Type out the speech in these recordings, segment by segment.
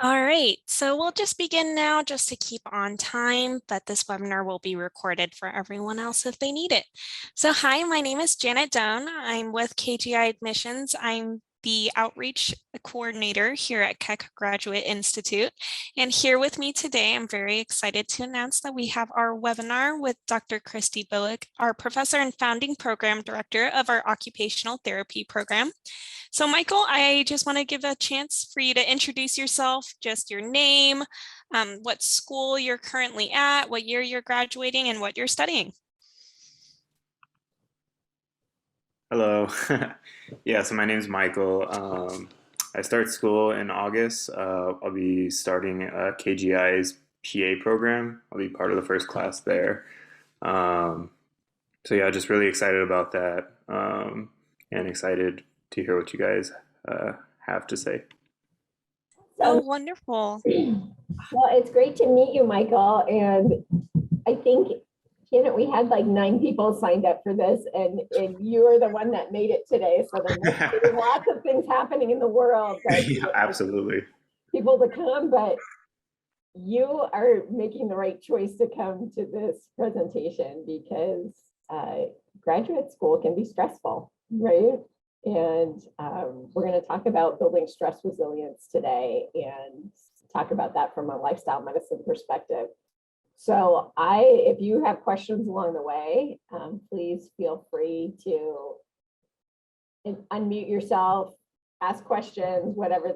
All right, so we'll just begin now just to keep on time, but this webinar will be recorded for everyone else if they need it. So hi, my name is Janet Doan. I'm with KGI Admissions. I'm the outreach coordinator here at Keck Graduate Institute. And here with me today, I'm very excited to announce that we have our webinar with Dr. Christy Billock, our professor and founding program director of our occupational therapy program. So Michael, I just want to give a chance for you to introduce yourself, just your name, what school you're currently at, what year you're graduating, and what you're studying. Hello. Yeah, so my name is Michael. I start school in August. I'll be starting KGI's PA program. I'll be part of the first class there. So yeah, just really excited about that, and excited to hear what you guys have to say. Oh, wonderful. Well, it's great to meet you, Michael. And I think, Janet, we had like 9 people signed up for this, and you are the one that made it today. So there's lots of things happening in the world that Yeah, absolutely. people to come, but you are making the right choice to come to this presentation because graduate school can be stressful, right? And we're going to talk about building stress resilience today and talk about that from a lifestyle medicine perspective. So if you have questions along the way, please feel free to unmute yourself, ask questions, whatever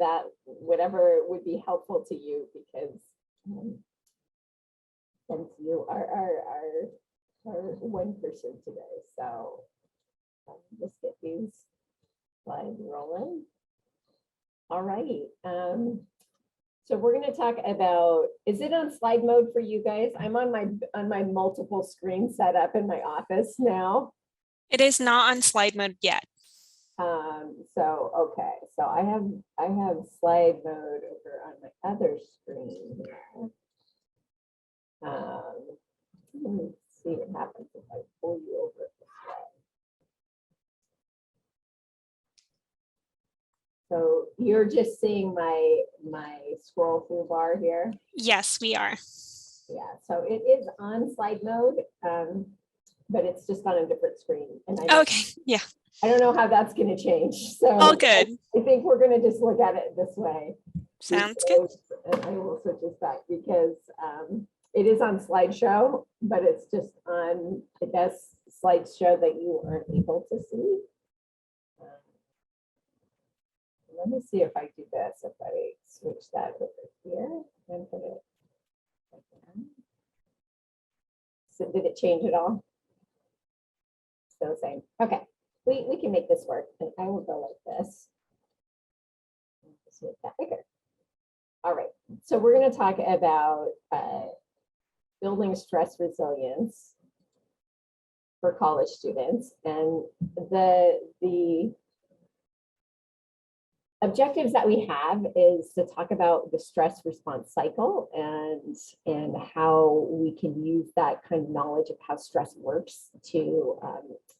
would be helpful to you, because since you are our one person today. So let's get these slides rolling. All right. So we're going to talk about, is it on slide mode for you guys? I'm on my multiple screen setup in my office now. It is not on slide mode yet. Okay. So I have slide mode over on my other screen here. Let me see what happens if I pull you over this way. So you're just seeing my scroll through bar here? Yes, we are. Yeah, so it is on slide mode, but it's just on a different screen. And Okay, yeah. I don't know how that's going to change. So all good. I think we're going to just look at it this way. Sounds good. And I will switch this back because it is on slideshow, but it's just on, I guess, slideshow that you aren't able to see. Let me see if I do this, if I switch that over here and put it again. So did it change at all? Still the same. Okay, we can make this work, and I will go like this. Just make that bigger. All right, so we're going to talk about building stress resilience for college students, and the objectives that we have is to talk about the stress response cycle and how we can use that kind of knowledge of how stress works to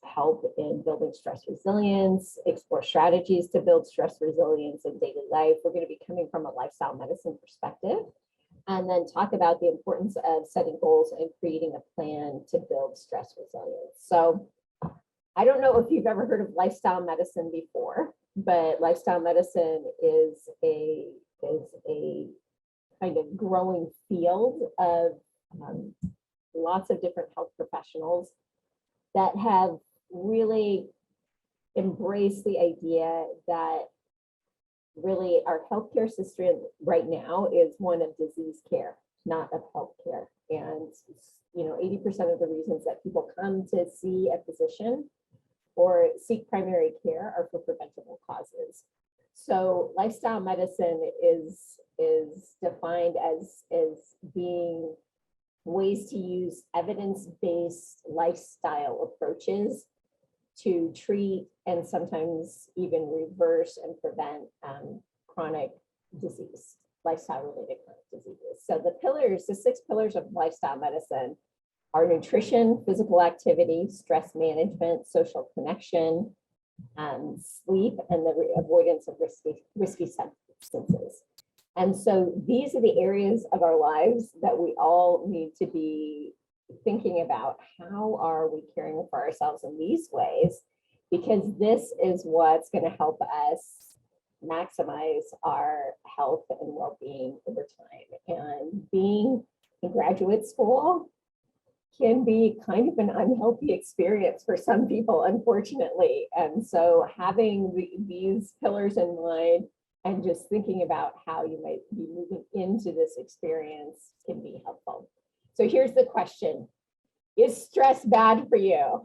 help in building stress resilience, explore strategies to build stress resilience in daily life. We're going to be coming from a lifestyle medicine perspective, and then talk about the importance of setting goals and creating a plan to build stress resilience. So I don't know if you've ever heard of lifestyle medicine before, but lifestyle medicine is a kind of growing field of lots of different health professionals that have really embraced the idea that really our healthcare system right now is one of disease care, not of healthcare. And 80% of the reasons that people come to see a physician or seek primary care are for preventable causes. So lifestyle medicine is defined as being ways to use evidence-based lifestyle approaches to treat and sometimes even reverse and prevent chronic disease, lifestyle-related chronic diseases. So the 6 pillars of lifestyle medicine are nutrition, physical activity, stress management, social connection, sleep, and the avoidance of risky substances. And so these are the areas of our lives that we all need to be thinking about. How are we caring for ourselves in these ways? Because this is what's going to help us maximize our health and well-being over time. And being in graduate school can be kind of an unhealthy experience for some people, unfortunately. And so having these pillars in mind and just thinking about how you might be moving into this experience can be helpful. So here's the question: is stress bad for you?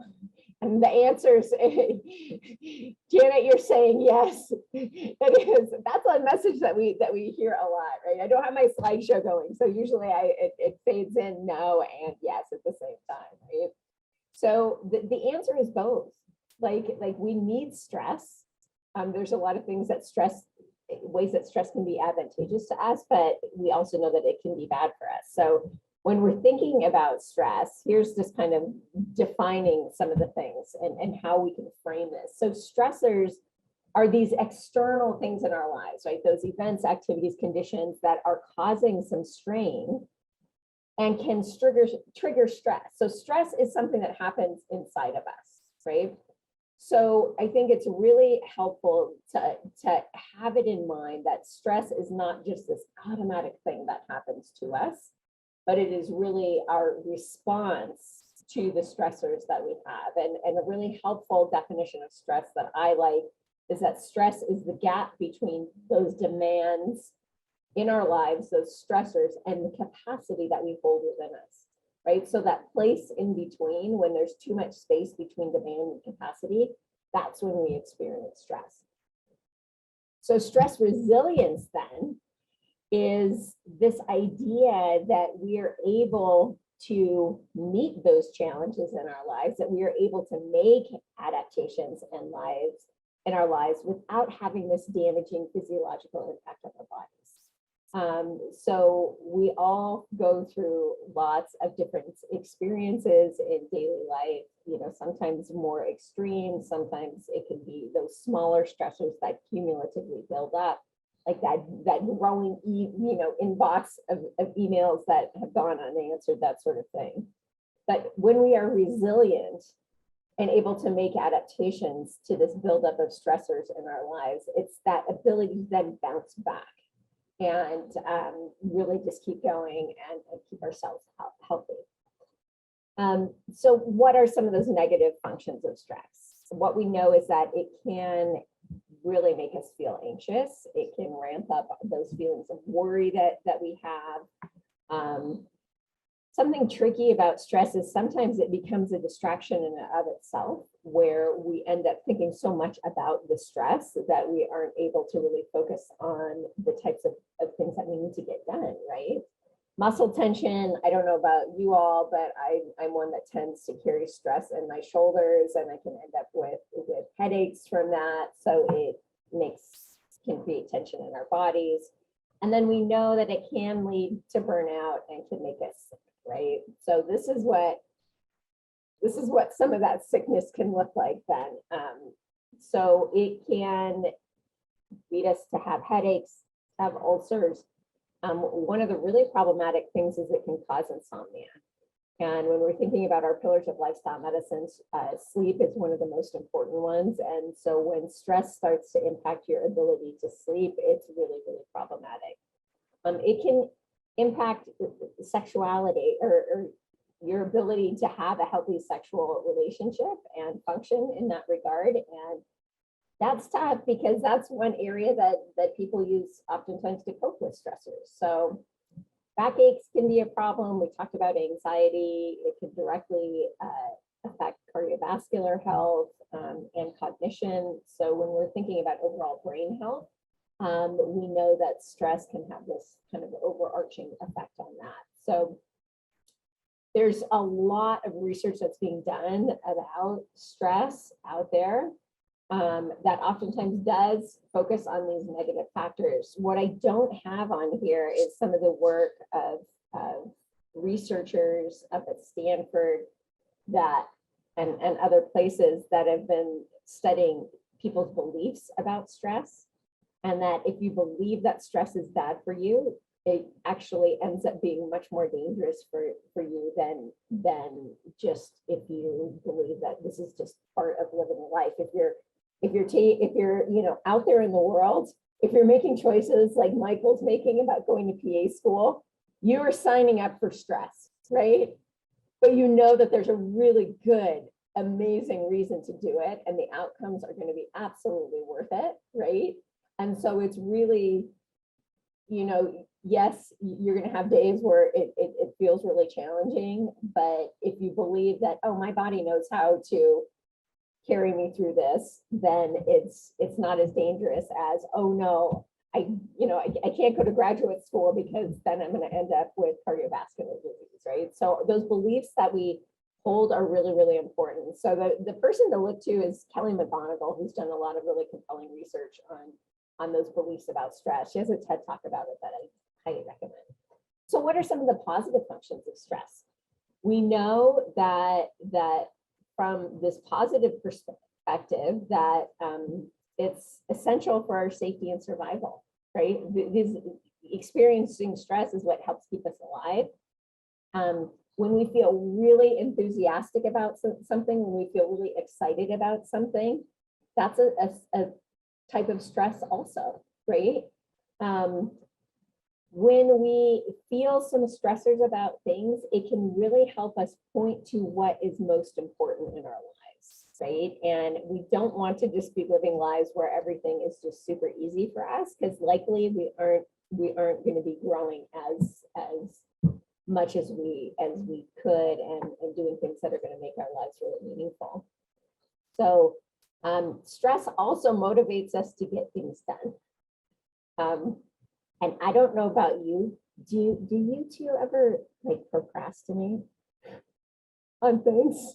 And the answer is, Janet, you're saying yes, it is. That's a message that we hear a lot, right? I don't have my slideshow going, so usually it fades in no and yes at the same time, right? So the answer is both. Like we need stress. There's a lot of things that ways that stress can be advantageous to us, but we also know that it can be bad for us. So when we're thinking about stress, here's just kind of defining some of the things and how we can frame this. So stressors are these external things in our lives, right? Those events, activities, conditions that are causing some strain and can trigger stress. So stress is something that happens inside of us, right? So I think it's really helpful to have it in mind that stress is not just this automatic thing that happens to us, but it is really our response to the stressors that we have. And a really helpful definition of stress that I like is that stress is the gap between those demands in our lives, those stressors, and the capacity that we hold within us, right? So that place in between, when there's too much space between demand and capacity, that's when we experience stress. So stress resilience then is this idea that we are able to meet those challenges in our lives, that we are able to make adaptations in our lives without having this damaging physiological impact on our bodies. So we all go through lots of different experiences in daily life, you know, sometimes more extreme, sometimes it can be those smaller stressors that cumulatively build up, like that growing inbox of emails that have gone unanswered, that sort of thing. But when we are resilient and able to make adaptations to this buildup of stressors in our lives, it's that ability to then bounce back and really just keep going and keep ourselves healthy. So what are some of those negative functions of stress? What we know is that it can really make us feel anxious. It can ramp up those feelings of worry that we have. Something tricky about stress is sometimes it becomes a distraction in and of itself, where we end up thinking so much about the stress that we aren't able to really focus on the types of things that we need to get done, right? Muscle tension, I don't know about you all, but I'm one that tends to carry stress in my shoulders, and I can end up with headaches from that. So it can create tension in our bodies. And then we know that it can lead to burnout and can make us sick, right? So this is what some of that sickness can look like then. So it can lead us to have headaches, have ulcers. One of the really problematic things is it can cause insomnia. And when we're thinking about our pillars of lifestyle medicine, sleep is one of the most important ones. And so when stress starts to impact your ability to sleep, it's really, really problematic. It can impact sexuality or your ability to have a healthy sexual relationship and function in that regard. And that's tough because that's one area that people use oftentimes to cope with stressors. So backaches can be a problem. We talked about anxiety. It can directly affect cardiovascular health and cognition. So when we're thinking about overall brain health, we know that stress can have this kind of overarching effect on that. So there's a lot of research that's being done about stress out there that oftentimes does focus on these negative factors. What I don't have on here is some of the work of researchers up at Stanford and other places that have been studying people's beliefs about stress. And that if you believe that stress is bad for you, it actually ends up being much more dangerous for you than just if you believe that this is just part of living life. If you're out there in the world, if you're making choices like Michael's making about going to PA school, you are signing up for stress, right? But you know that there's a really good, amazing reason to do it, and the outcomes are going to be absolutely worth it, right? And so it's really, yes, you're going to have days where it feels really challenging, but if you believe that, oh, my body knows how to carry me through this, then it's not as dangerous as, oh no, I can't go to graduate school because then I'm going to end up with cardiovascular disease, right? So those beliefs that we hold are really, really important. So the person to look to is Kelly McGonigal, who's done a lot of really compelling research on those beliefs about stress. She has a TED Talk about it that I highly recommend. So what are some of the positive functions of stress? We know that from this positive perspective that it's essential for our safety and survival, right? Experiencing stress is what helps keep us alive. When we feel really enthusiastic about something, when we feel really excited about something, that's a type of stress also, right? When we feel some stressors about things, it can really help us point to what is most important in our lives, right? And we don't want to just be living lives where everything is just super easy for us, because likely we aren't going to be growing as much as we could and doing things that are going to make our lives really meaningful. So stress also motivates us to get things done. And I don't know about you, do you two ever like procrastinate on things?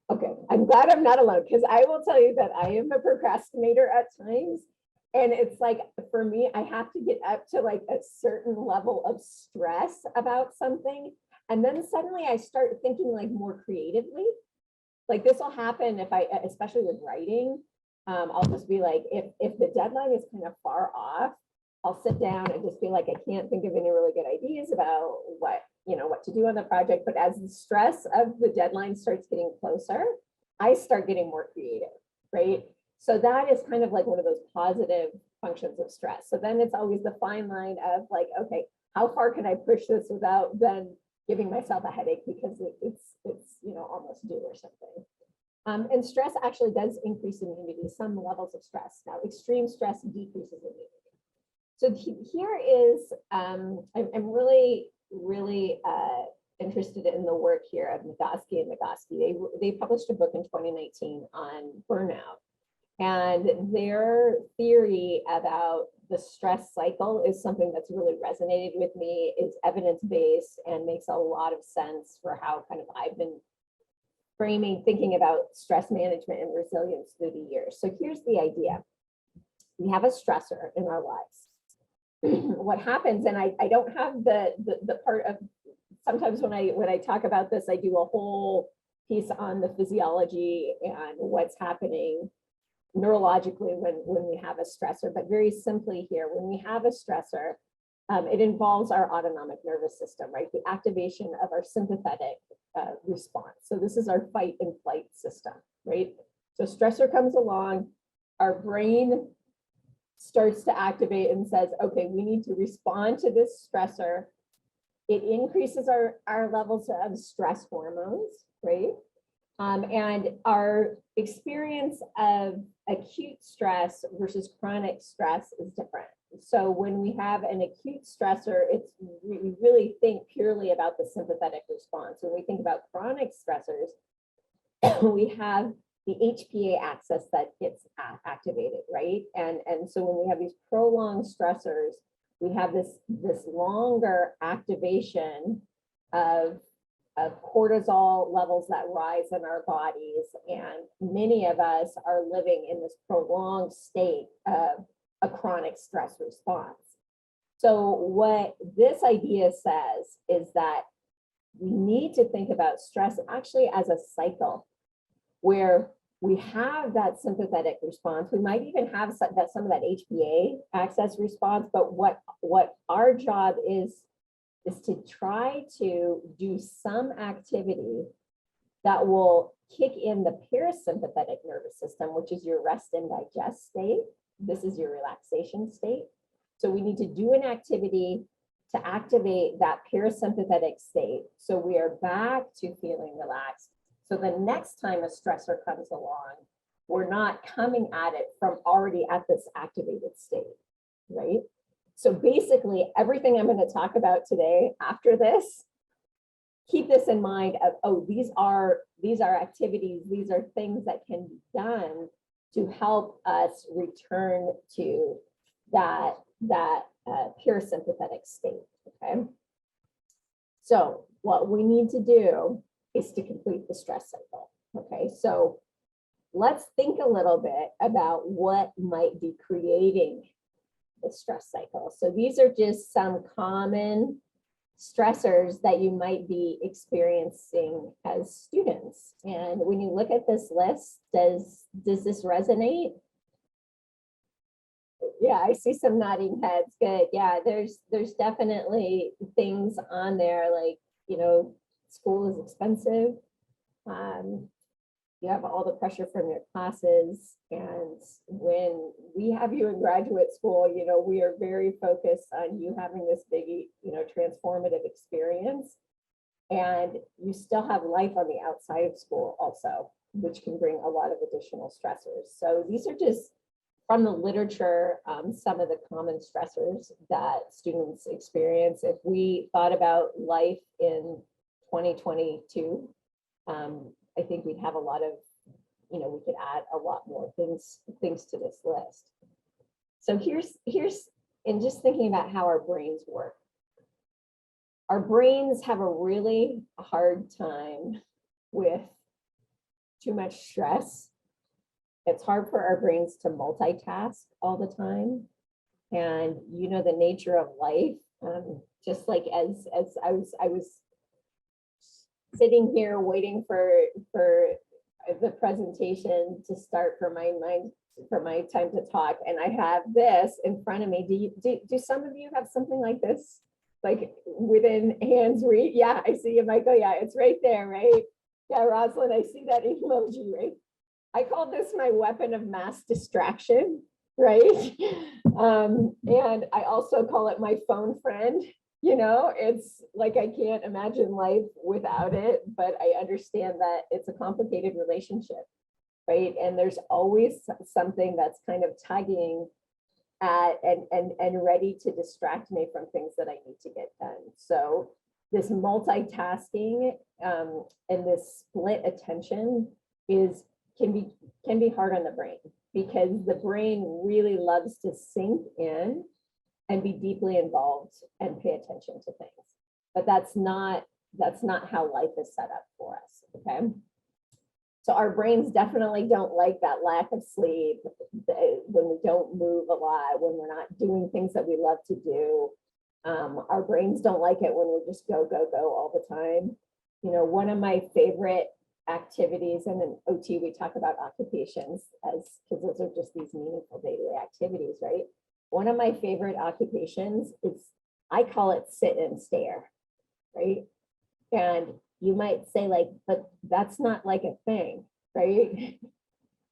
Okay, I'm glad I'm not alone, because I will tell you that I am a procrastinator at times. And it's like, for me, I have to get up to like a certain level of stress about something. And then suddenly I start thinking like more creatively. Like this will happen if especially with writing, I'll just be like, if the deadline is kind of far off, I'll sit down and just be like, I can't think of any really good ideas about what to do on the project. But as the stress of the deadline starts getting closer, I start getting more creative, right? So that is kind of like one of those positive functions of stress. So then it's always the fine line of like, okay, how far can I push this without then giving myself a headache because it's almost due or something. And stress actually does increase immunity, some levels of stress. Now, extreme stress decreases immunity. So here is, I'm really, really interested in the work here of Nagoski and Nagoski. They published a book in 2019 on burnout. And their theory about the stress cycle is something that's really resonated with me. It's evidence-based and makes a lot of sense for how kind of I've been thinking about stress management and resilience through the years. So here's the idea. We have a stressor in our lives. What happens, and I don't have the part of, sometimes when I talk about this, I do a whole piece on the physiology and what's happening neurologically when we have a stressor. But very simply here, when we have a stressor, it involves our autonomic nervous system, right? The activation of our sympathetic response. So this is our fight and flight system, right? So stressor comes along, our brain starts to activate and says, okay, we need to respond to this stressor. It increases our levels of stress hormones, right? And our experience of acute stress versus chronic stress is different. So when we have an acute stressor, we really think purely about the sympathetic response. When we think about chronic stressors, we have the HPA axis that gets activated, right? And so when we have these prolonged stressors, we have this longer activation of cortisol levels that rise in our bodies. And many of us are living in this prolonged state of a chronic stress response. So what this idea says is that we need to think about stress actually as a cycle, where we have that sympathetic response. We might even have some of that HPA access response, but what our job is to try to do some activity that will kick in the parasympathetic nervous system, which is your rest and digest state. This is your relaxation state. So we need to do an activity to activate that parasympathetic state. So we are back to feeling relaxed. So the next time a stressor comes along, we're not coming at it from already at this activated state, right? So basically everything I'm going to talk about today after this, keep this in mind of, oh, these are activities, these are things that can be done to help us return to that parasympathetic state, okay? So what we need to do is to complete the stress cycle, okay? So let's think a little bit about what might be creating the stress cycle. So these are just some common stressors that you might be experiencing as students. And when you look at this list, does this resonate? Yeah, I see some nodding heads. Good. Yeah, there's definitely things on there like, you know, school is expensive. You have all the pressure from your classes. And when we have you in graduate school, you know, we are very focused on you having this big, you know, transformative experience. And you still have life on the outside of school also, which can bring a lot of additional stressors. So these are just from the literature, some of the common stressors that students experience. If we thought about life in 2022, I think we'd have a lot of, you know, we could add a lot more things to this list. So here's, and just thinking about how our brains work. Our brains have a really hard time with too much stress. It's hard for our brains to multitask all the time. And you know, the nature of life, just like as I was sitting here waiting for the presentation to start for my time to talk, and I have this in front of me. Do some of you have something like this, like within hands reach? Yeah, I see you, Michael. Yeah, it's right there, right? Yeah, Rosalind, I see that emoji, right? I call this my weapon of mass distraction, right? And I also call it my phone friend. You know, it's like I can't imagine life without it, but I understand that it's a complicated relationship, right? And there's always something that's kind of tugging at and ready to distract me from things that I need to get done. So this multitasking and this split attention can be hard on the brain, because the brain really loves to sink in and be deeply involved and pay attention to things. But that's not how life is set up for us, okay? So our brains definitely don't like that lack of sleep, when we don't move a lot, when we're not doing things that we love to do. Our brains don't like it when we're just go, go, go all the time. You know, one of my favorite activities, and in OT we talk about occupations as, because those are just these meaningful day-to-day activities, right? One of my favorite occupations is, I call it sit and stare, right? And you might say like, but that's not like a thing, right?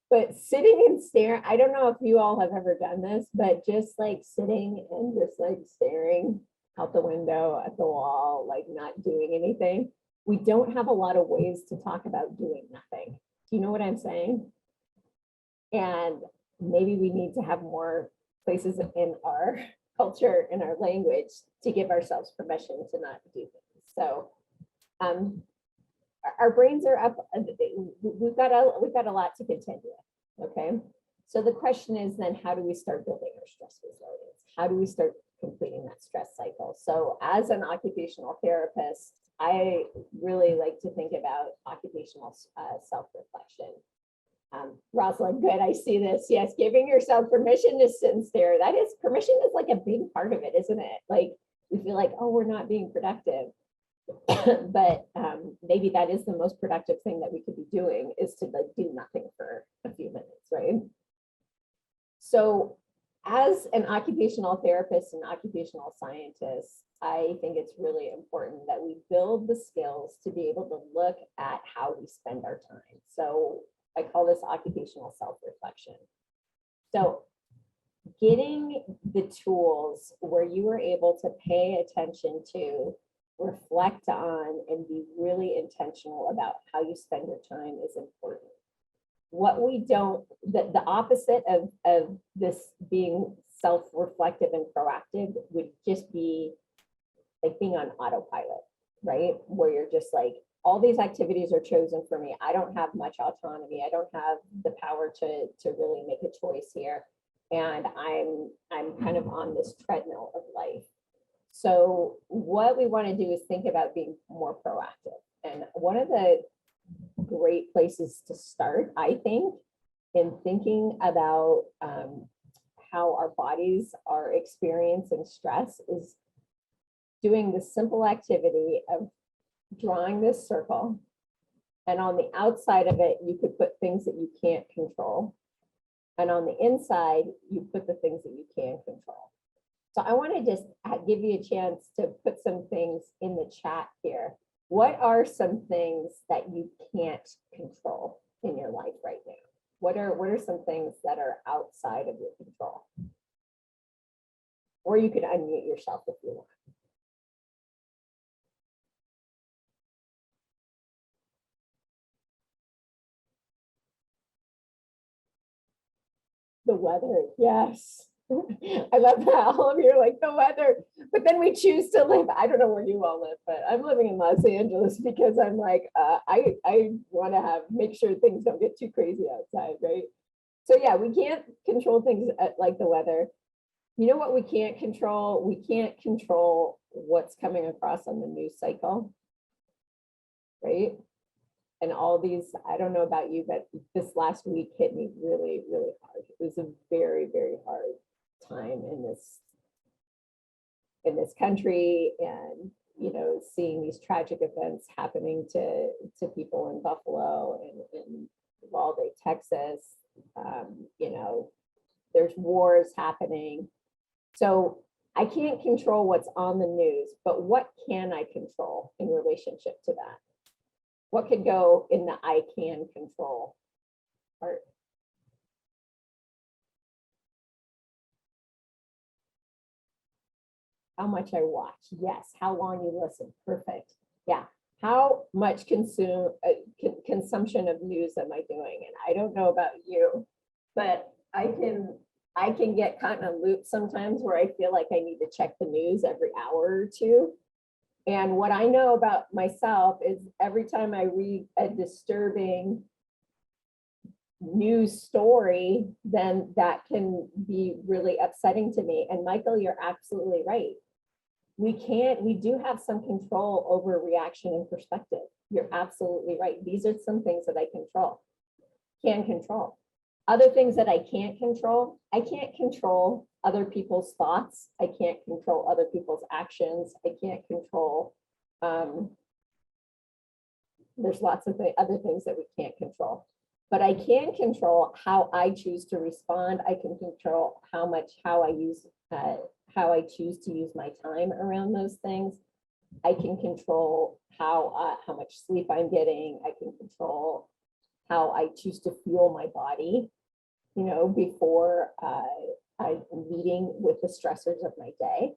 But sitting and staring, I don't know if you all have ever done this, but just like sitting and just like staring out the window at the wall, like not doing anything. We don't have a lot of ways to talk about doing nothing. Do you know what I'm saying? And maybe we need to have more places in our culture, in our language, to give ourselves permission to not do things. So our brains are up. We've got a lot to contend with. Okay. So the question is then, how do we start building our stress resilience? How do we start completing that stress cycle? So as an occupational therapist, I really like to think about occupational self-reflection. Rosalind, good, I see this. Yes, giving yourself permission to sit and stare. That is, permission is like a big part of it, isn't it? Like we feel like, oh, we're not being productive. But maybe that is the most productive thing that we could be doing, is to like do nothing for a few minutes, right? So as an occupational therapist and occupational scientist, I think it's really important that we build the skills to be able to look at how we spend our time. So I call this occupational self-reflection. So getting the tools where you are able to pay attention to, reflect on, and be really intentional about how you spend your time is important. What we don't, the opposite of this being self-reflective and proactive would just be like being on autopilot, right? Where you're just like, all these activities are chosen for me. I don't have much autonomy. I don't have the power to really make a choice here. And I'm kind of on this treadmill of life. So what we want to do is think about being more proactive. And one of the great places to start, I think, in thinking about how our bodies are experiencing stress is doing the simple activity of drawing this circle. And on the outside of it, you could put things that you can't control. And on the inside, you put the things that you can control. So I want to just give you a chance to put some things in the chat here. What are some things that you can't control in your life right now? What are some things that are outside of your control? Or you can unmute yourself if you want. The weather, yes. I love that all of you are like the weather, but then we choose to live. I don't know where you all live, but I'm living in Los Angeles because I'm like, I want to make sure things don't get too crazy outside, right? So yeah, we can't control things like the weather. You know what we can't control? We can't control what's coming across on the news cycle, right? And all these, I don't know about you, but this last week hit me really, really hard. It was a very, very hard time in this country, and seeing these tragic events happening to people in Buffalo and in Uvalde, Texas. There's wars happening. So I can't control what's on the news, but what can I control in relationship to that? What could go in the I can control part? How much I watch. Yes. How long you listen. Perfect. Yeah. How much consumption of news am I doing? And I don't know about you, but I can get caught in a loop sometimes where I feel like I need to check the news every hour or two. And what I know about myself is every time I read a disturbing news story, then that can be really upsetting to me. And Michael, you're absolutely right. We do have some control over reaction and perspective. You're absolutely right. These are some things that I can control. Other things that I can't control other people's thoughts. I can't control other people's actions. I can't control, there's lots of other things that we can't control. But I can control how I choose to respond. I can control how I choose to use my time around those things. I can control how much sleep I'm getting. I can control how I choose to fuel my body, before I'm meeting with the stressors of my day.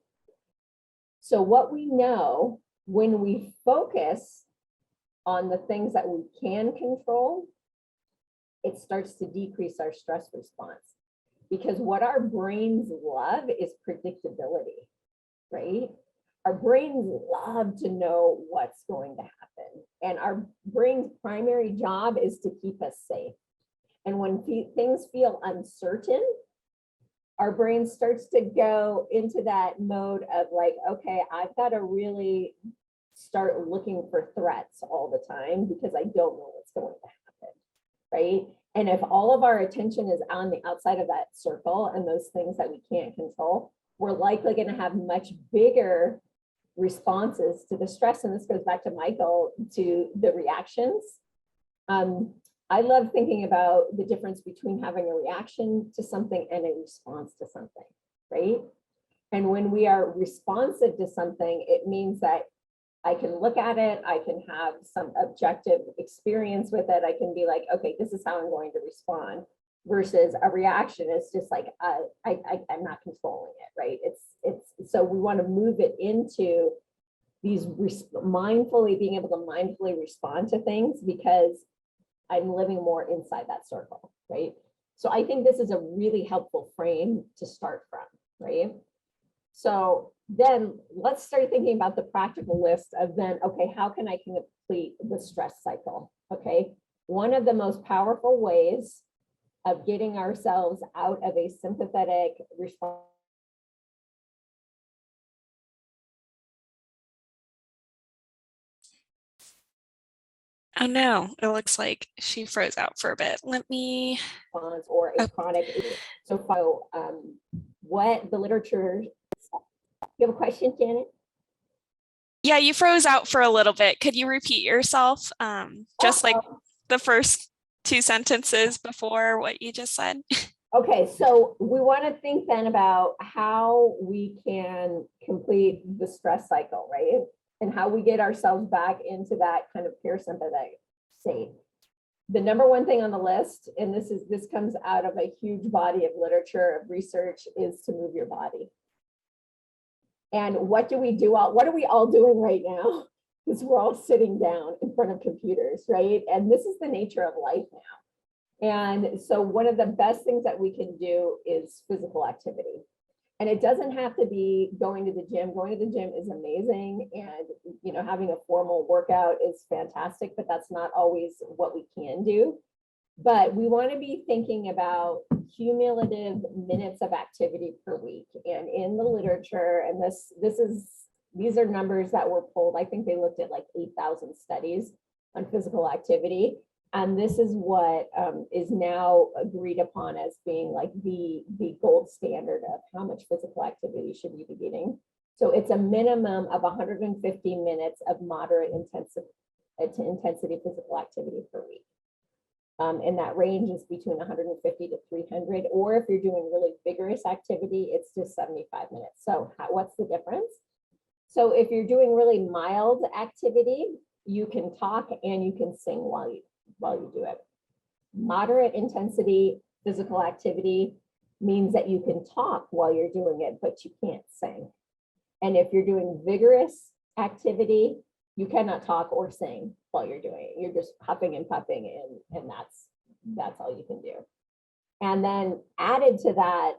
So what we know, when we focus on the things that we can control, it starts to decrease our stress response, because what our brains love is predictability, right? Our brains love to know what's going to happen. And our brain's primary job is to keep us safe. And when things feel uncertain, our brain starts to go into that mode of like, okay, I've got to really start looking for threats all the time because I don't know what's going to happen, right? And if all of our attention is on the outside of that circle and those things that we can't control, we're likely going to have much bigger responses to the stress. And this goes back to Michael, to the reactions. I love thinking about the difference between having a reaction to something and a response to something, right? And when we are responsive to something, it means that I can look at it, I can have some objective experience with it. I can be like, okay, this is how I'm going to respond, versus a reaction is just like, I'm not controlling it, right? It's so we want to move it into these mindfully, being able to mindfully respond to things, because I'm living more inside that circle, right? So I think this is a really helpful frame to start from, right? So then let's start thinking about the practical list of then, okay, how can I complete the stress cycle? Okay, one of the most powerful ways of getting ourselves out of a sympathetic response. Oh no, it looks like she froze out for a bit. Let me. Or a chronic. So, what the literature. You have a question, Janet? Yeah, you froze out for a little bit. Could you repeat yourself? Just like the first 2 sentences before what you just said. Okay, so we want to think then about how we can complete the stress cycle, right? And how we get ourselves back into that kind of parasympathetic state. The number one thing on the list, and this comes out of a huge body of literature, of research, is to move your body. And what do we do? What are we all doing right now? Because we're all sitting down in front of computers, right? And this is the nature of life now. And so one of the best things that we can do is physical activity. And it doesn't have to be going to the gym. Going to the gym is amazing. And, having a formal workout is fantastic, but that's not always what we can do. But we want to be thinking about cumulative minutes of activity per week. And in the literature, and these are numbers that were pulled. I think they looked at like 8,000 studies on physical activity. And this is what is now agreed upon as being like the gold standard of how much physical activity should we be getting. So it's a minimum of 150 minutes of moderate intensity physical activity per week. And that range is between 150 to 300, or if you're doing really vigorous activity, it's just 75 minutes. So what's the difference? So if you're doing really mild activity, you can talk and you can sing while you do it. Moderate intensity physical activity means that you can talk while you're doing it, but you can't sing. And if you're doing vigorous activity, you cannot talk or sing while you're doing it. You're just huffing and puffing, and that's all you can do. And then added to that,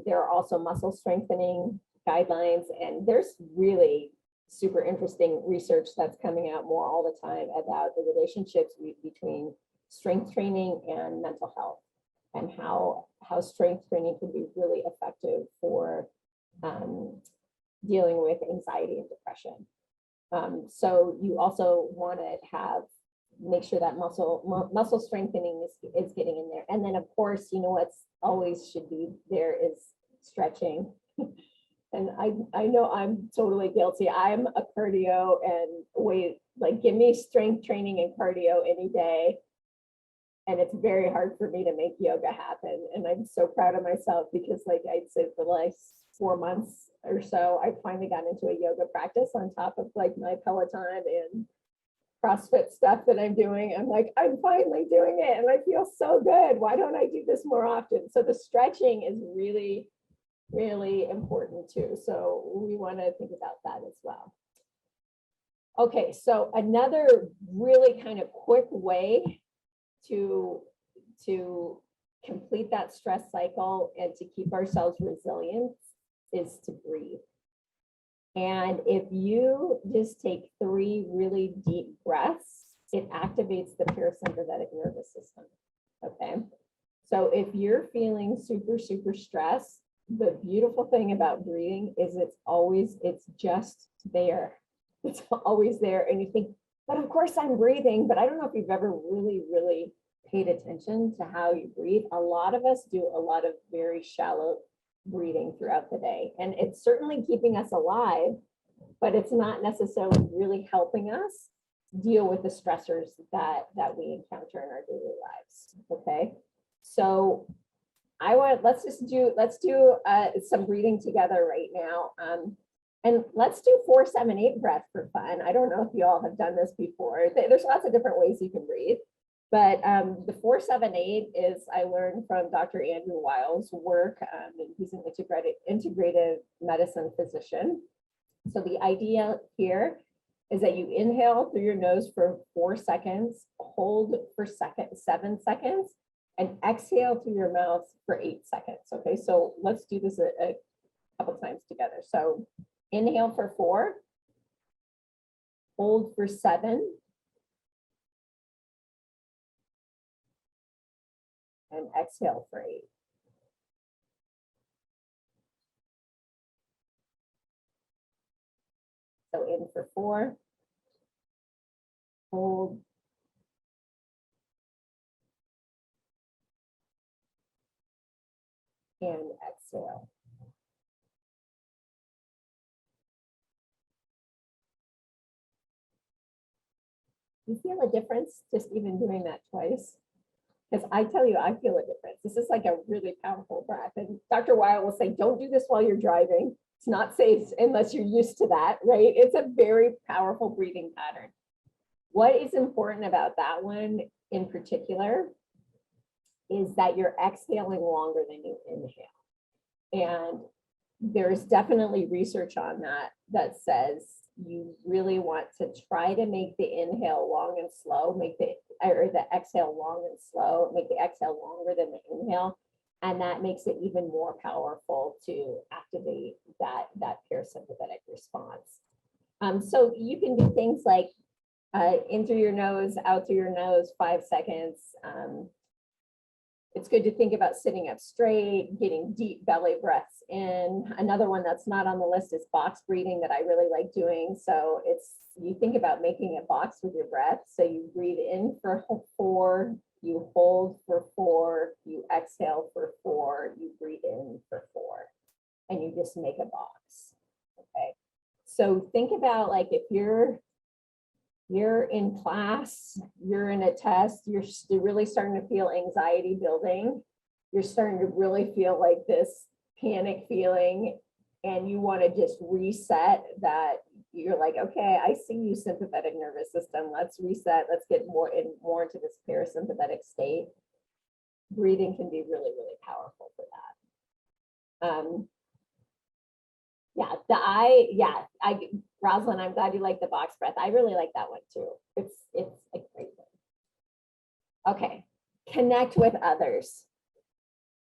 there are also muscle strengthening guidelines, and there's really super interesting research that's coming out more all the time about the relationships between strength training and mental health, and how strength training can be really effective for dealing with anxiety and depression. So you also want to make sure that muscle strengthening is getting in there. And then of course, what's always should be there is stretching. And I know I'm totally guilty. I'm a cardio and give me strength training and cardio any day. And it's very hard for me to make yoga happen. And I'm so proud of myself because I'd say for the last 4 months or so, I finally got into a yoga practice on top of my Peloton and CrossFit stuff that I'm doing. I'm finally doing it and I feel so good. Why don't I do this more often? So the stretching is really, really important too. So we want to think about that as well. Okay, so another really kind of quick way to complete that stress cycle and to keep ourselves resilient is to breathe. And if you just take 3 really deep breaths, it activates the parasympathetic nervous system. Okay. So if you're feeling super, super stressed, the beautiful thing about breathing is it's just there. It's always there. And you think, but of course I'm breathing, but I don't know if you've ever really, really paid attention to how you breathe. A lot of us do a lot of very shallow breathing throughout the day, and it's certainly keeping us alive, but it's not necessarily really helping us deal with the stressors that we encounter in our daily lives. Okay, so let's do some breathing together right now. And let's do 4-7-8 breath for fun. I don't know if you all have done this before. There's lots of different ways you can breathe, but the 4-7-8 is, I learned from Dr. Andrew Weil's work, and he's an integrative medicine physician. So the idea here is that you inhale through your nose for 4 seconds, hold for 7 seconds, and exhale through your mouth for 8 seconds. Okay, so let's do this a couple times together. So inhale for 4, hold for 7, and exhale for 8. So in for 4, hold, and exhale. You feel a difference just even doing that twice? Because I tell you, I feel a difference. This is like a really powerful breath. And Dr. Weil will say, don't do this while you're driving. It's not safe unless you're used to that, right? It's a very powerful breathing pattern. What is important about that one in particular is that you're exhaling longer than you inhale. And there's definitely research on that says you really want to try to make the inhale long and slow, or the exhale long and slow, make the exhale longer than the inhale. And that makes it even more powerful to activate that parasympathetic response. So you can do things like in through your nose, out through your nose, 5 seconds. It's good to think about sitting up straight, getting deep belly breaths in. Another one that's not on the list is box breathing that I really like doing. So you think about making a box with your breath. So you breathe in for 4, you hold for 4, you exhale for 4, you breathe in for 4, and you just make a box. Okay. So think about, like, if you're in class, you're in a test, you're really starting to feel anxiety building. You're starting to really feel like this panic feeling, and you want to just reset that. You're like, okay, I see you, sympathetic nervous system. Let's reset. Let's get more into this parasympathetic state. Breathing can be really, really powerful for that. Rosalind, I'm glad you like the box breath. I really like that one too. It's a great one. Okay, connect with others.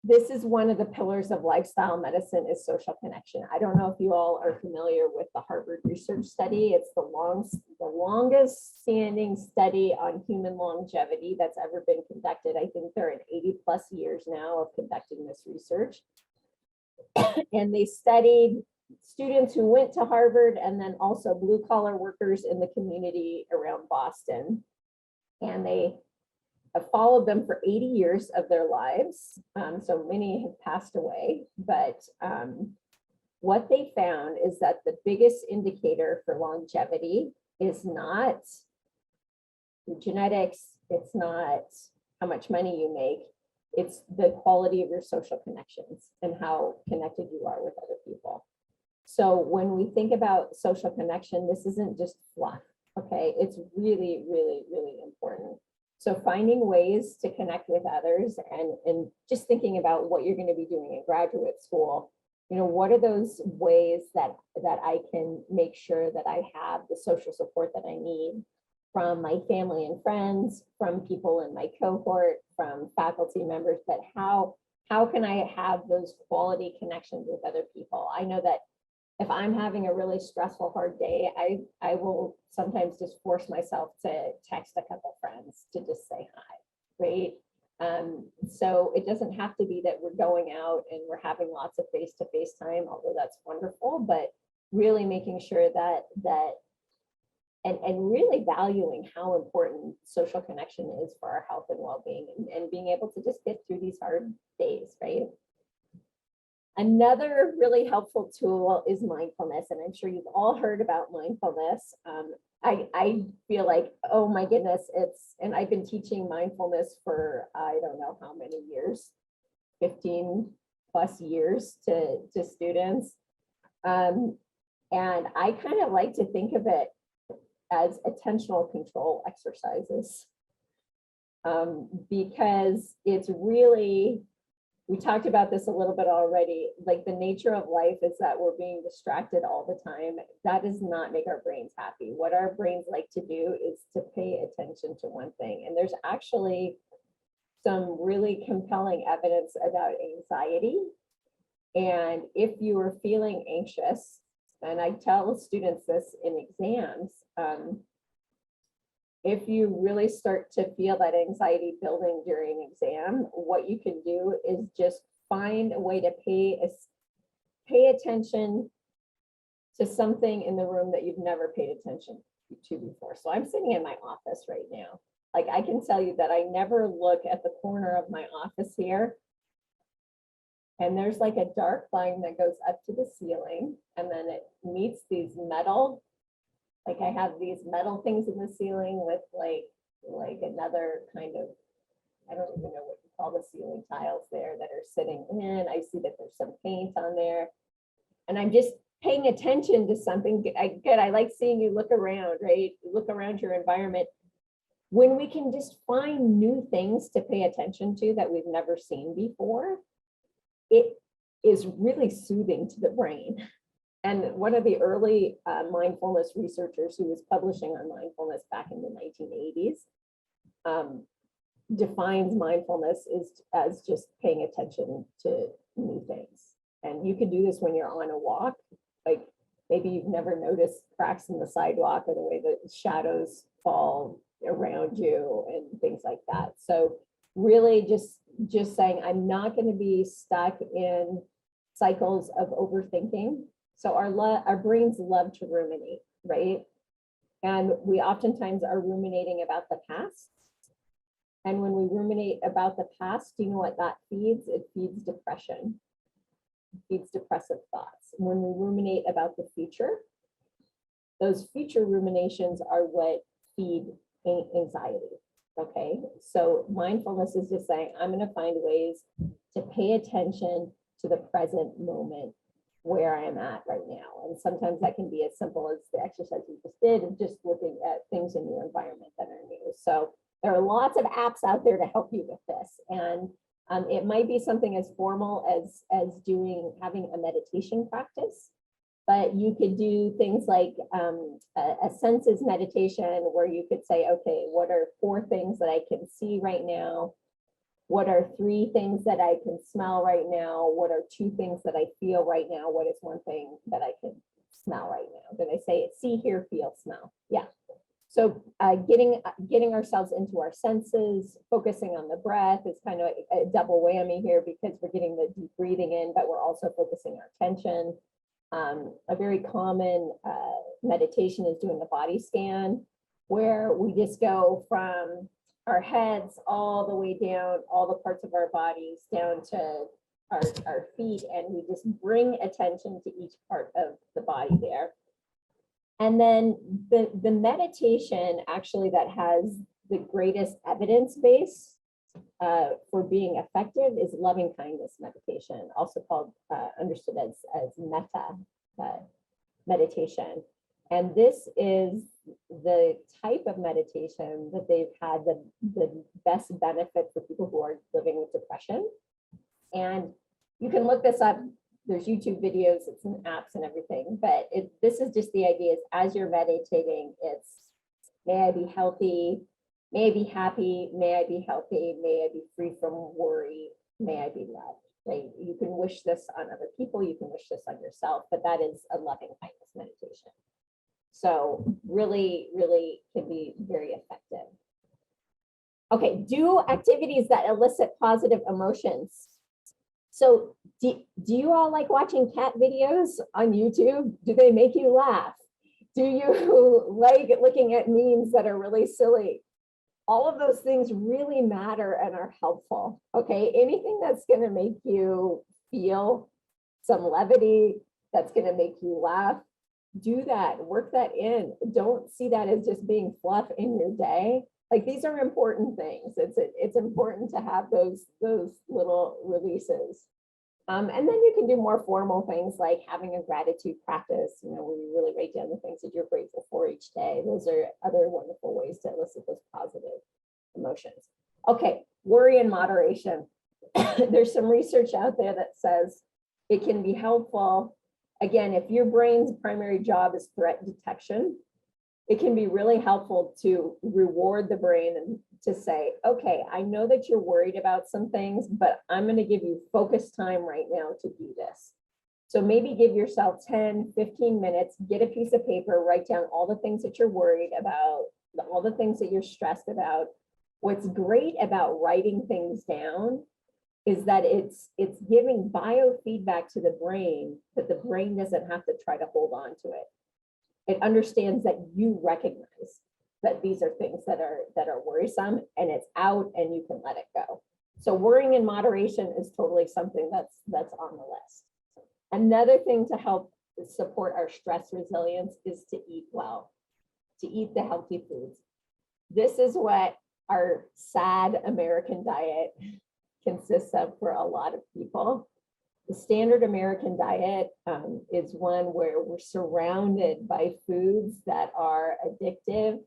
This is one of the pillars of lifestyle medicine, is social connection. I don't know if you all are familiar with the Harvard research study. It's the longest standing study on human longevity that's ever been conducted. I think they're in 80+ years now of conducting this research. And they studied students who went to Harvard, and then also blue collar workers in the community around Boston. And they have followed them for 80 years of their lives. So many have passed away, but what they found is that the biggest indicator for longevity is not genetics, it's not how much money you make, it's the quality of your social connections and how connected you are with other people. So when we think about social connection, this isn't just fluff, okay? It's really, really, really important. So finding ways to connect with others, and just thinking about what you're going to be doing in graduate school, what are those ways that I can make sure that I have the social support that I need from my family and friends, from people in my cohort, from faculty members, but how can I have those quality connections with other people? I know that if I'm having a really stressful, hard day, I will sometimes just force myself to text a couple friends to just say hi, right? So it doesn't have to be that we're going out and we're having lots of face-to-face time, although that's wonderful, but really making sure that and really valuing how important social connection is for our health and well-being, and being able to just get through these hard days, right? Another really helpful tool is mindfulness, and I'm sure you've all heard about mindfulness. I feel like, oh my goodness, and I've been teaching mindfulness for, I don't know how many years, 15 plus years to students. And I kind of like to think of it as attentional control exercises, because it's really, we talked about this a little bit already, like the nature of life is that we're being distracted all the time. That does not make our brains happy. What our brains like to do is to pay attention to one thing. And there's actually some really compelling evidence about anxiety. And if you are feeling anxious, and I tell students this in exams, if you really start to feel that anxiety building during exam, what you can do is just find a way to pay attention to something in the room that you've never paid attention to before. So I'm sitting in my office right now. Like, I can tell you that I never look at the corner of my office here, and there's like a dark line that goes up to the ceiling, and then it meets these metal, like I have these metal things in the ceiling with like another kind of, I don't even know what you call the ceiling tiles there that are sitting in. I see that there's some paint on there, and I'm just paying attention to something. I like seeing you look around, right? Look around your environment. When we can just find new things to pay attention to that we've never seen before, it is really soothing to the brain. And one of the early mindfulness researchers who was publishing on mindfulness back in the 1980s defines mindfulness as just paying attention to new things. And you can do this when you're on a walk. Like, maybe you've never noticed cracks in the sidewalk or the way the shadows fall around you and things like that. So really just saying, I'm not going to be stuck in cycles of overthinking. So our brains love to ruminate, right? And we oftentimes are ruminating about the past. And when we ruminate about the past, do you know what that feeds? It feeds depression. It feeds depressive thoughts. When we ruminate about the future, those future ruminations are what feed anxiety. Okay, so mindfulness is just saying, I'm going to find ways to pay attention to the present moment where I am at right now. And sometimes that can be as simple as the exercise you just did, and just looking at things in your environment that are new. So there are lots of apps out there to help you with this. And it might be something as formal as having a meditation practice, but you could do things like a senses meditation, where you could say, okay, what are 4 things that I can see right now? What are 3 things that I can smell right now? What are 2 things that I feel right now? What is 1 thing that I can smell right now? Then I say it, see, hear, feel, smell. Yeah. So getting ourselves into our senses, focusing on the breath is kind of a double whammy here, because we're getting the deep breathing in, but we're also focusing our attention. A very common meditation is doing a body scan, where we just go from our heads all the way down, all the parts of our bodies down to our feet, and we just bring attention to each part of the body there. And then the meditation actually that has the greatest evidence base for being effective is loving kindness meditation, also called understood as metta meditation. And this is the type of meditation that they've had the best benefit for people who are living with depression. And you can look this up. There's YouTube videos, it's in apps and everything, but this is just the idea is, as you're meditating, it's, may I be healthy, may I be happy, may I be healthy, may I be free from worry, may I be loved. Right? You can wish this on other people, you can wish this on yourself, but that is a loving kindness meditation. So really, really can be very effective. Okay, do activities that elicit positive emotions. So do you all like watching cat videos on YouTube? Do they make you laugh? Do you like looking at memes that are really silly? All of those things really matter and are helpful. Okay, anything that's going to make you feel some levity that's going to make you laugh. Do that, work that in. Don't see that as just being fluff in your day. Like, these are important things. It's important to have those little releases. And then you can do more formal things like having a gratitude practice, you know, where you really write down the things that you're grateful for each day. Those are other wonderful ways to elicit those positive emotions. Okay, worry in moderation. There's some research out there that says it can be helpful. Again, if your brain's primary job is threat detection, it can be really helpful to reward the brain and to say, okay, I know that you're worried about some things, but I'm going to give you focused time right now to do this. So maybe give yourself 10, 15 minutes, get a piece of paper, write down all the things that you're worried about, all the things that you're stressed about. What's great about writing things down is that it's giving biofeedback to the brain that the brain doesn't have to try to hold on to it. It understands that you recognize that these are things that are worrisome, and it's out and you can let it go. So worrying in moderation is totally something that's on the list. Another thing to help support our stress resilience is to eat well, to eat the healthy foods. This is what our sad American diet consists of for a lot of people. The standard American diet is one where we're surrounded by foods that are addictive,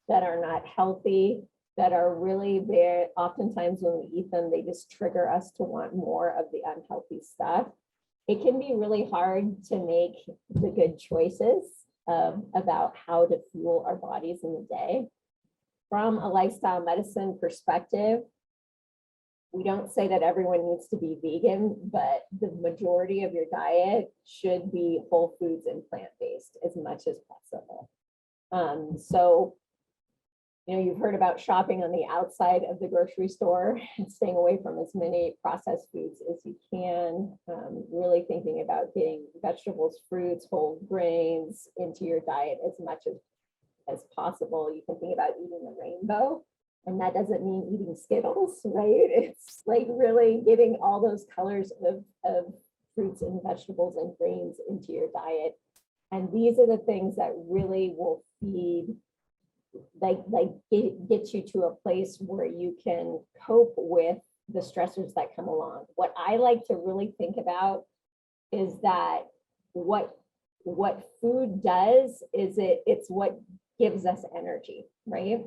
that are not healthy, that are really there. Oftentimes when we eat them, they just trigger us to want more of the unhealthy stuff. It can be really hard to make the good choices about how to fuel our bodies in the day. From a lifestyle medicine perspective, we don't say that everyone needs to be vegan, but the majority of your diet should be whole foods and plant-based as much as possible. So, you know, you've heard about shopping on the outside of the grocery store and staying away from as many processed foods as you can, really thinking about getting vegetables, fruits, whole grains into your diet as much as possible. You can think about eating the rainbow. And that doesn't mean eating Skittles, right? It's like really getting all those colors of fruits and vegetables and grains into your diet. And these are the things that really will feed, get you to a place where you can cope with the stressors that come along. What I like to really think about is that what food does is it's what gives us energy, right?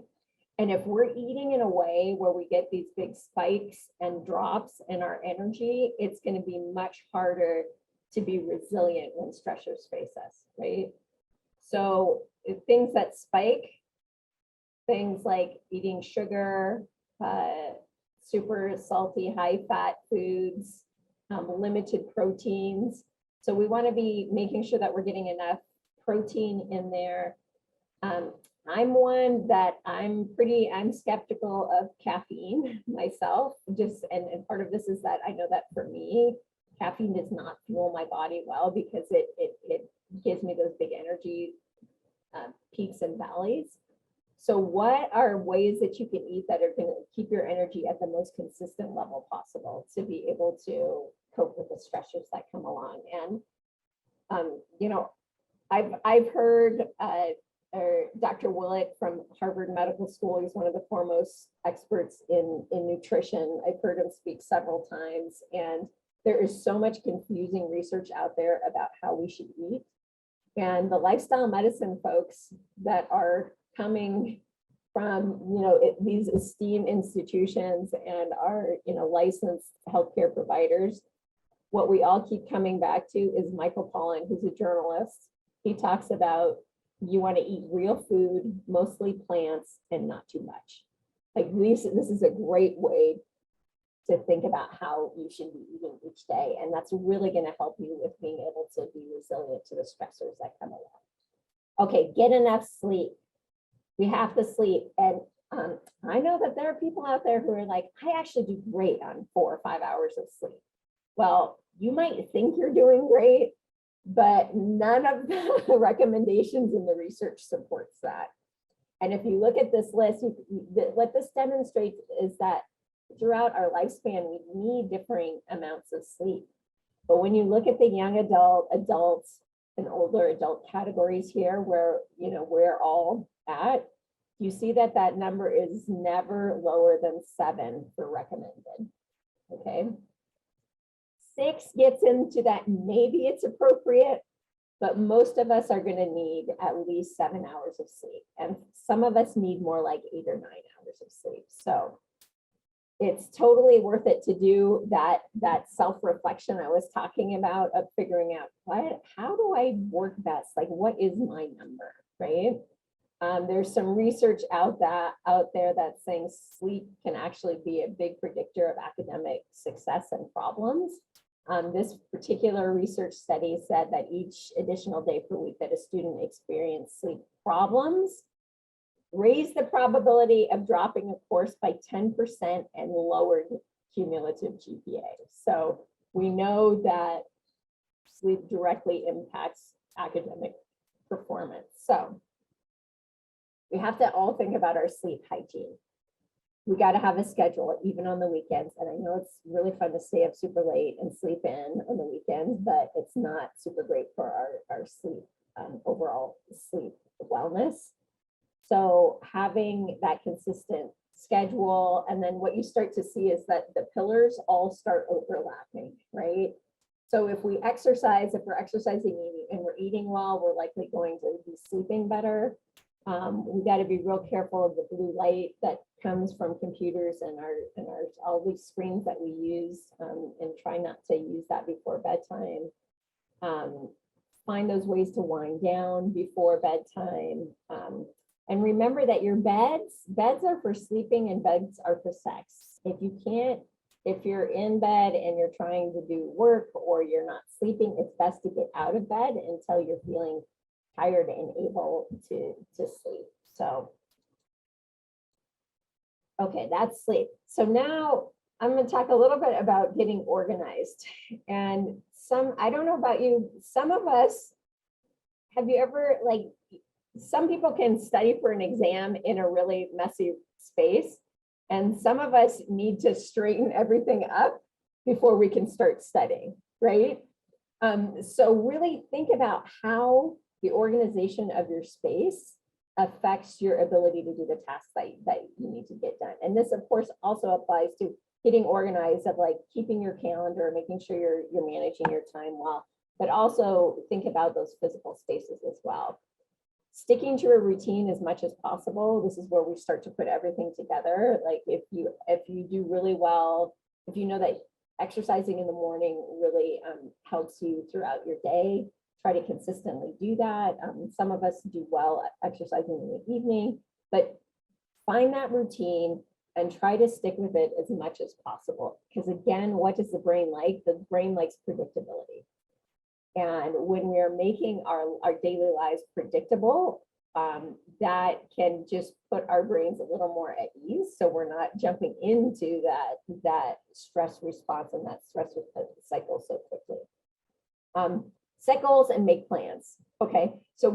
And if we're eating in a way where we get these big spikes and drops in our energy, it's going to be much harder to be resilient when stressors face us, right? So things that spike, things like eating sugar, super salty, high-fat foods, limited proteins. So we want to be making sure that we're getting enough protein in there. I'm one that I'm skeptical of caffeine myself, and part of this is that I know that for me, caffeine does not fuel my body well because it gives me those big energy peaks and valleys. So what are ways that you can eat that are going to keep your energy at the most consistent level possible to be able to cope with the stressors that come along? And, you know, I've heard Dr. Willett from Harvard Medical School, he's one of the foremost experts in nutrition. I've heard him speak several times, and there is so much confusing research out there about how we should eat. And the lifestyle medicine folks that are coming from, you know, these esteemed institutions and are, you know, licensed healthcare providers, what we all keep coming back to is Michael Pollan, who's a journalist. He talks about you want to eat real food, mostly plants, and not too much. Like this is a great way to think about how you should be eating each day. And that's really going to help you with being able to be resilient to the stressors that come along. Okay, get enough sleep. We have to sleep. And I know that there are people out there who are like, I actually do great on 4 or 5 hours of sleep. Well, you might think you're doing great, but none of the recommendations in the research supports that. And if you look at this list, what this demonstrates is that throughout our lifespan, we need differing amounts of sleep. But when you look at the young adult, adults, and older adult categories here, where we're all at, you see that that number is never lower than 7 for recommended. Okay. 6 gets into that, maybe it's appropriate, but most of us are going to need at least 7 hours of sleep. And some of us need more like 8 or 9 hours of sleep. So it's totally worth it to do that self-reflection I was talking about, of figuring out how do I work best? Like, what is my number, right? There's some research out there that's saying sleep can actually be a big predictor of academic success and problems. This particular research study said that each additional day per week that a student experienced sleep problems raised the probability of dropping a course by 10% and lowered cumulative GPA. So we know that sleep directly impacts academic performance. So we have to all think about our sleep hygiene. We got to have a schedule, even on the weekends. And I know it's really fun to stay up super late and sleep in on the weekends, but it's not super great for our sleep, overall sleep wellness. So having that consistent schedule, and then what you start to see is that the pillars all start overlapping, right? So if we're exercising and we're eating well, we're likely going to be sleeping better. We got to be real careful of the blue light that comes from computers and all these screens that we use, and try not to use that before bedtime. Find those ways to wind down before bedtime. And remember that your beds are for sleeping and beds are for sex. If you're in bed and you're trying to do work or you're not sleeping, it's best to get out of bed until you're feeling tired and able to sleep. So, okay, that's sleep. So now I'm going to talk a little bit about getting organized. And I don't know about you, some of us, have you ever, like, some people can study for an exam in a really messy space, and some of us need to straighten everything up before we can start studying, right? So really think about how the organization of your space affects your ability to do the tasks that you need to get done. And this, of course, also applies to getting organized, of like keeping your calendar, making sure you're managing your time well, but also think about those physical spaces as well. Sticking to a routine as much as possible. This is where we start to put everything together. Like if you do really well, if you know that exercising in the morning really helps you throughout your day, try to consistently do that. Some of us do well at exercising in the evening, but find that routine and try to stick with it as much as possible. Because again, what does the brain like? The brain likes predictability. And when we're making our daily lives predictable, that can just put our brains a little more at ease. So we're not jumping into that stress response and that stress cycle so quickly. Set goals and make plans. Okay, so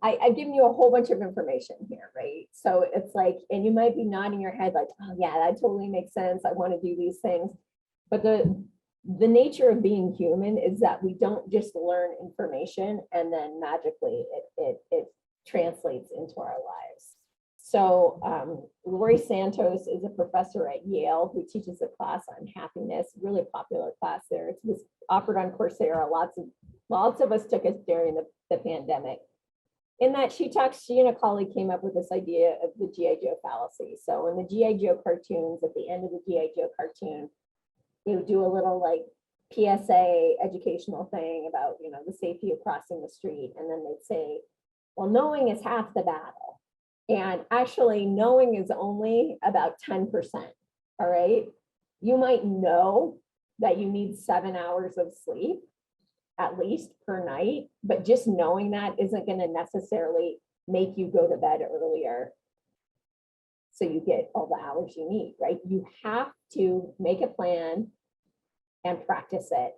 I've given you a whole bunch of information here, right? So it's like, and you might be nodding your head like, oh yeah, that totally makes sense. I want to do these things. But the nature of being human is that we don't just learn information and then magically it translates into our lives. So Lori Santos is a professor at Yale who teaches a class on happiness, really popular class there. It was offered on Coursera. Lots of us took it during the pandemic. In that she and a colleague came up with this idea of the G.I. Joe fallacy. So in the G.I. Joe cartoons, at the end of the G.I. Joe cartoon, they would do a little like PSA educational thing about, the safety of crossing the street. And then they'd say, well, knowing is half the battle. And actually knowing is only about 10%, all right? You might know that you need 7 hours of sleep at least per night, but just knowing that isn't going to necessarily make you go to bed earlier so you get all the hours you need, right? You have to make a plan and practice it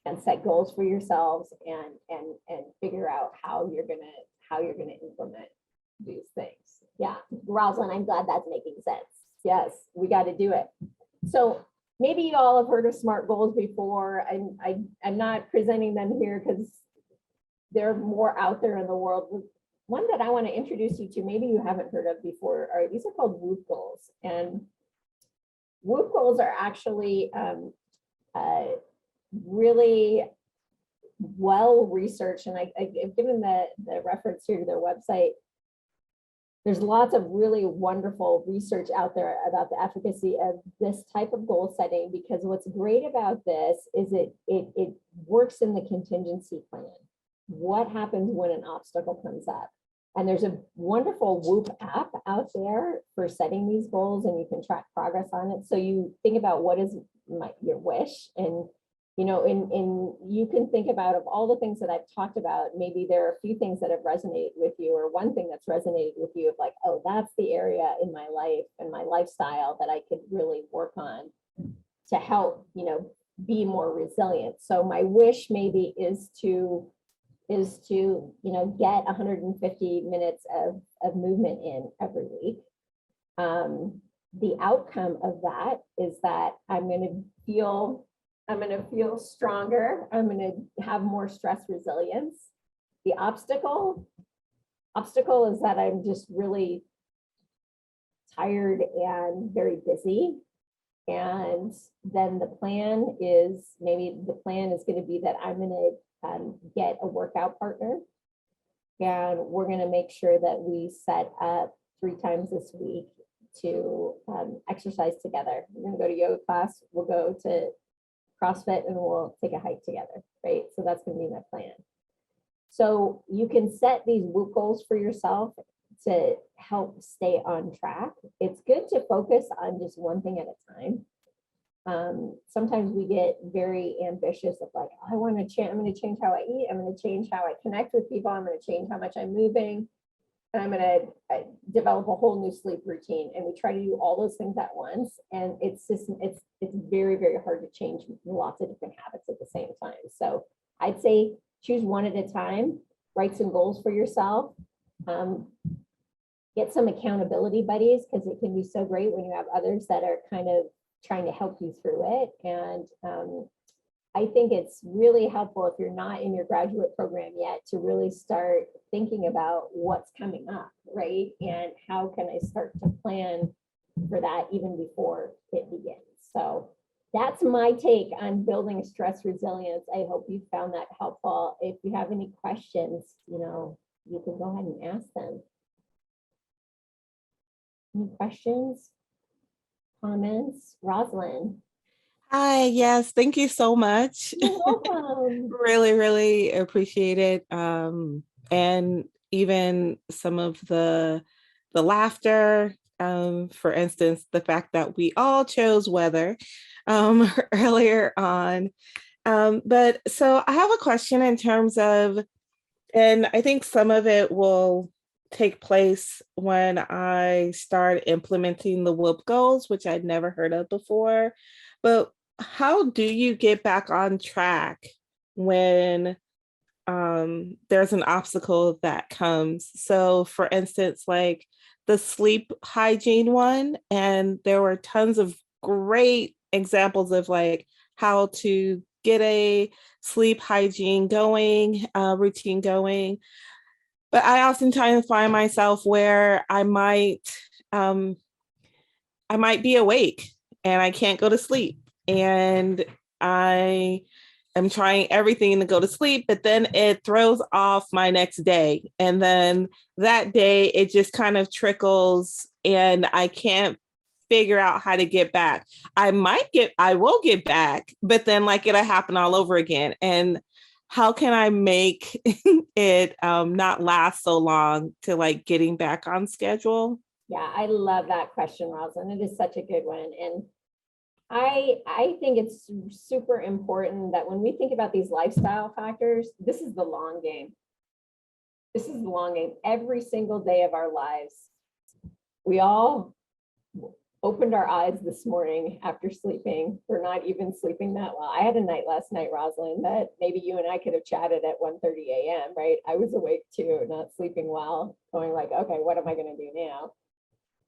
and set goals for yourselves and figure out how you're gonna implement these things. Yeah, Rosalind, I'm glad that's making sense. Yes, we got to do it. So maybe you all have heard of SMART goals before. I'm not presenting them here because they're more out there in the world. One that I want to introduce you to, maybe you haven't heard of before, are these are called WHOOP goals. And WHOOP goals are actually really well researched, and I've given the reference here to their website. There's lots of really wonderful research out there about the efficacy of this type of goal setting, because what's great about this is it works in the contingency plan. What happens when an obstacle comes up? And there's a wonderful WHOOP app out there for setting these goals, and you can track progress on it. So you think about what is your wish, and you can think about, of all the things that I've talked about, maybe there are a few things that have resonated with you, or one thing that's resonated with you of like, oh, that's the area in my life and my lifestyle that I could really work on to help, be more resilient. So my wish maybe is to get 150 minutes of movement in every week. The outcome of that is that I'm going to feel stronger. I'm going to have more stress resilience. The obstacle is that I'm just really tired and very busy. And then the plan is going to be that I'm going to get a workout partner, and we're going to make sure that we set up 3 times this week to exercise together. We're going to go to yoga class, we'll go to CrossFit, and we'll take a hike together, right? So that's going to be my plan. So you can set these WHOOP goals for yourself to help stay on track. It's good to focus on just one thing at a time. Sometimes we get very ambitious of like, I want to change, I'm going to change how I eat, I'm going to change how I connect with people, I'm going to change how much I'm moving, and I'm going to develop a whole new sleep routine. And we try to do all those things at once, and it's very, very hard to change lots of different habits at the same time. So I'd say choose one at a time, write some goals for yourself, get some accountability buddies, because it can be so great when you have others that are kind of trying to help you through it. And I think it's really helpful, if you're not in your graduate program yet, to really start thinking about what's coming up, right? And how can I start to plan for that even before it begins? So that's my take on building stress resilience. I hope you found that helpful. If you have any questions, you can go ahead and ask them. Any questions, comments? Rosalind. Hi, yes, thank you so much. You're welcome. Really, really appreciate it. And even some of the laughter, for instance, the fact that we all chose weather earlier on. But so I have a question in terms of, and I think some of it will take place when I start implementing the WHOOP goals, which I'd never heard of before. But how do you get back on track when there's an obstacle that comes? So for instance, like the sleep hygiene one, and there were tons of great examples of like how to get a sleep hygiene going, routine going. But I oftentimes find myself where I might be awake and I can't go to sleep, and I am trying everything to go to sleep, but then it throws off my next day. And then that day it just kind of trickles and I can't figure out how to get back. I will get back, but then like it'll happen all over again. And how can I make it not last so long to like getting back on schedule? Yeah, I love that question, Rosalind. It is such a good one. And I think it's super important that when we think about these lifestyle factors, this is the long game. This is the long game. Every single day of our lives, we all opened our eyes this morning after sleeping. We're not even sleeping that well. I had a night last night, Rosalind, that maybe you and I could have chatted at 1:30 a.m., right? I was awake too, not sleeping well, going like, okay, what am I going to do now?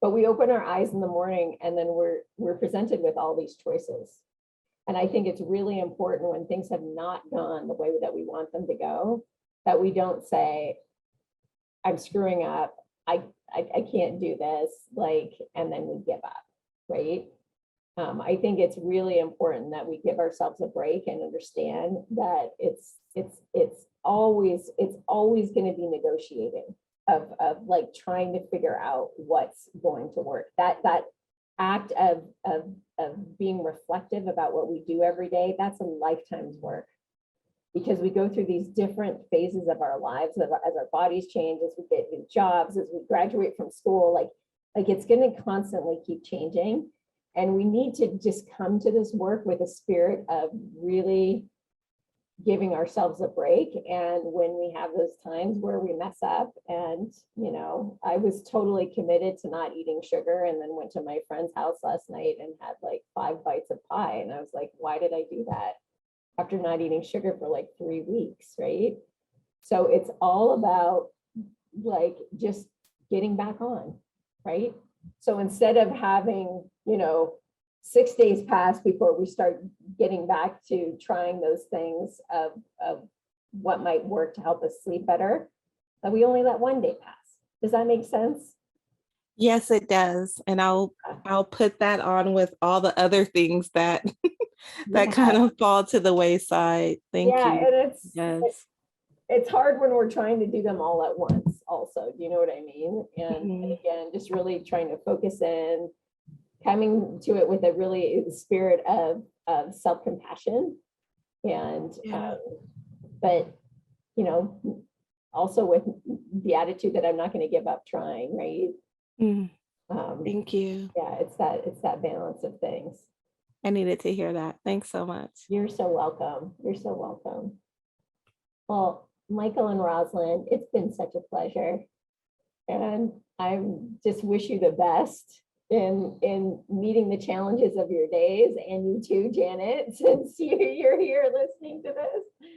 but we open our eyes in the morning and then we're presented with all these choices. And I think it's really important when things have not gone the way that we want them to go, that we don't say, I'm screwing up, I can't do this, like, and then we give up, right? I think it's really important that we give ourselves a break and understand that it's always going to be negotiating of like trying to figure out what's going to work. That act of being reflective about what we do every day, that's a lifetime's work, because we go through these different phases of our lives as our bodies change, as we get new jobs, as we graduate from school, like it's going to constantly keep changing. And we need to just come to this work with a spirit of really giving ourselves a break. And when we have those times where we mess up, and, you know, I was totally committed to not eating sugar, and then went to my friend's house last night and had like 5 bites of pie. And I was like, why did I do that? After not eating sugar for like 3 weeks, right? So it's all about like just getting back on, right? So instead of having, you know, 6 days pass before we start getting back to trying those things of what might work to help us sleep better, that we only let 1 day pass. Does that make sense? Yes, it does. And I'll put that on with all the other things that that kind of fall to the wayside. Thank you. And Yes. it's hard when we're trying to do them all at once also. Do you know what I mean? And again, just really trying to focus in, coming to it with a really spirit of self-compassion. And but you know, also with the attitude that I'm not going to give up trying, right? Thank you. Yeah, it's that balance of things. I needed to hear that. Thanks so much. You're so welcome. You're so welcome. Well, Michael and Rosalind, it's been such a pleasure. And I just wish you the best in meeting the challenges of your days, and you too, Janet, since you're here listening to this.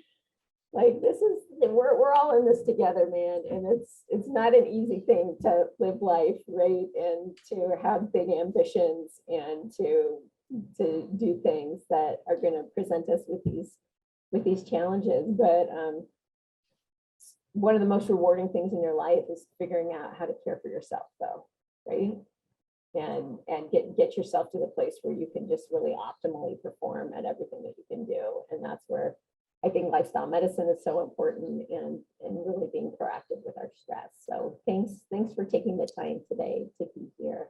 Like, this is, we're all in this together, man. And it's not an easy thing to live life, right? And to have big ambitions and to do things that are going to present us with these challenges. But one of the most rewarding things in your life is figuring out how to care for yourself, though, right? And get yourself to the place where you can just really optimally perform at everything that you can do. And that's where I think lifestyle medicine is so important, and really being proactive with our stress. So thanks for taking the time today to be here.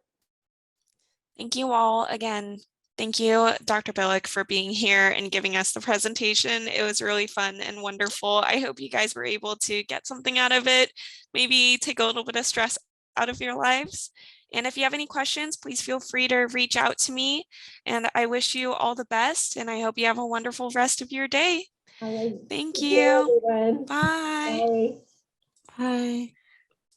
Thank you all again. Thank you, Dr. Billock, for being here and giving us the presentation. It was really fun and wonderful. I hope you guys were able to get something out of it, maybe take a little bit of stress out of your lives. And if you have any questions, please feel free to reach out to me. And I wish you all the best, and I hope you have a wonderful rest of your day. All right. Thank Take care, you. everyone. Bye. Bye. Bye.